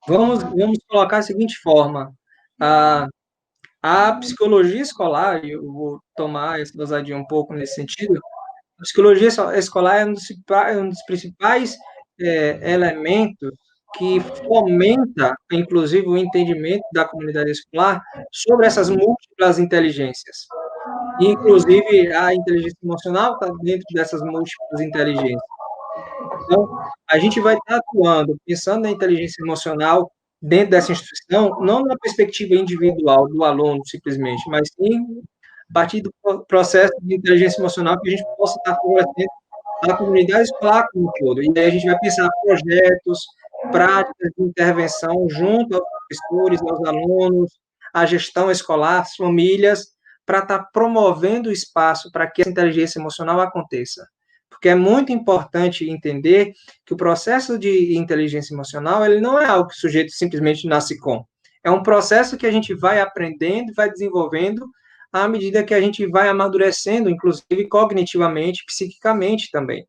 vamos colocar da seguinte forma: a psicologia escolar, e eu vou tomar essa ousadia um pouco nesse sentido, a psicologia escolar é um dos principais elementos que fomenta, inclusive, o entendimento da comunidade escolar sobre essas múltiplas inteligências. Inclusive, a inteligência emocional está dentro dessas múltiplas inteligências. Então, a gente vai estar atuando, pensando na inteligência emocional dentro dessa instituição, não na perspectiva individual do aluno, simplesmente, mas sim a partir do processo de inteligência emocional que a gente possa estar favorecendo a comunidade escolar como um todo. E aí a gente vai pensar projetos, práticas de intervenção junto aos professores, aos alunos, à gestão escolar, às famílias, para estar promovendo o espaço para que essa inteligência emocional aconteça. Porque é muito importante entender que o processo de inteligência emocional, ele não é algo que o sujeito simplesmente nasce com. É um processo que a gente vai aprendendo, vai desenvolvendo à medida que a gente vai amadurecendo, inclusive cognitivamente, psiquicamente também.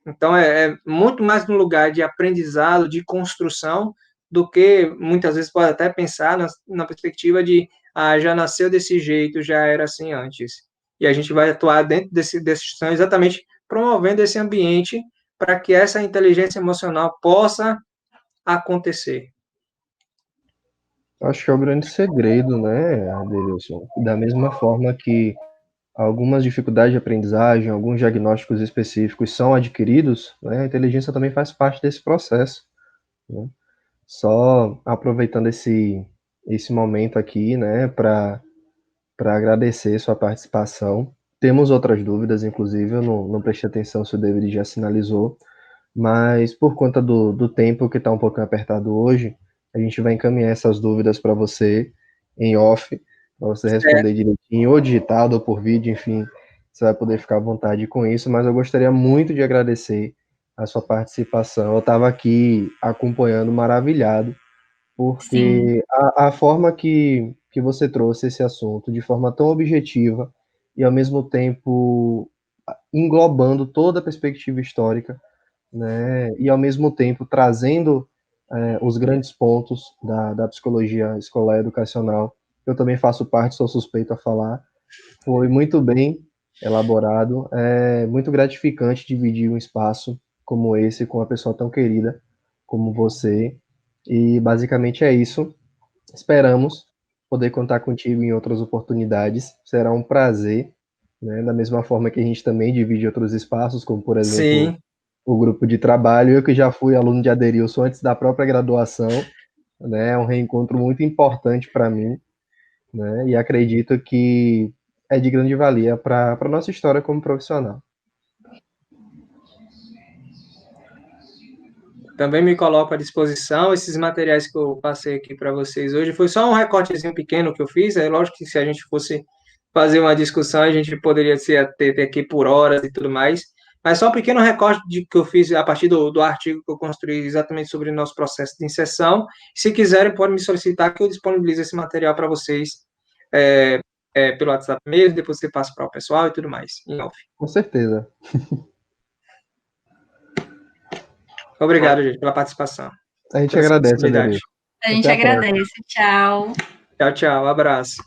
Então, é muito mais um lugar de aprendizado, de construção, do que muitas vezes pode até pensar na perspectiva de já nasceu desse jeito, já era assim antes. E a gente vai atuar dentro desse instituição exatamente promovendo esse ambiente para que essa inteligência emocional possa acontecer. Acho que é o grande segredo, né, Adelilson? Da mesma forma que algumas dificuldades de aprendizagem, alguns diagnósticos específicos são adquiridos, né, a inteligência também faz parte desse processo, né? Só aproveitando esse momento aqui, né, para agradecer sua participação. Temos outras dúvidas, inclusive, eu não prestei atenção se o David já sinalizou, mas por conta do tempo que está um pouquinho apertado hoje, a gente vai encaminhar essas dúvidas para você em off, para você responder direitinho, ou digitado, ou por vídeo, enfim, você vai poder ficar à vontade com isso, mas eu gostaria muito de agradecer a sua participação. Eu estava aqui acompanhando, maravilhado, porque a forma que você trouxe esse assunto de forma tão objetiva e, ao mesmo tempo, englobando toda a perspectiva histórica, né, e ao mesmo tempo trazendo os grandes pontos da psicologia escolar e educacional. Eu também faço parte, sou suspeito a falar. Foi muito bem elaborado, é muito gratificante dividir um espaço como esse com uma pessoa tão querida como você. E basicamente é isso. Esperamos poder contar contigo em outras oportunidades. Será um prazer, né? Da mesma forma que a gente também divide outros espaços, como por exemplo Sim. o grupo de trabalho. Eu que já fui aluno de Aderilson antes da própria graduação, né? É um reencontro muito importante para mim, né? E acredito que é de grande valia para a nossa história como profissional. Também me coloco à disposição. Esses materiais que eu passei aqui para vocês hoje foi só um recortezinho pequeno que eu fiz. É lógico que se a gente fosse fazer uma discussão, a gente poderia ter aqui por horas e tudo mais. Mas só um pequeno recorte que eu fiz a partir do artigo que eu construí exatamente sobre o nosso processo de inserção. Se quiserem, podem me solicitar que eu disponibilize esse material para vocês pelo WhatsApp mesmo, depois você passa para o pessoal e tudo mais, em off. Com certeza. Obrigado, gente, pela participação. A gente agradece, Aderilson. A gente agradece. Tchau. Tchau, tchau. Abraço.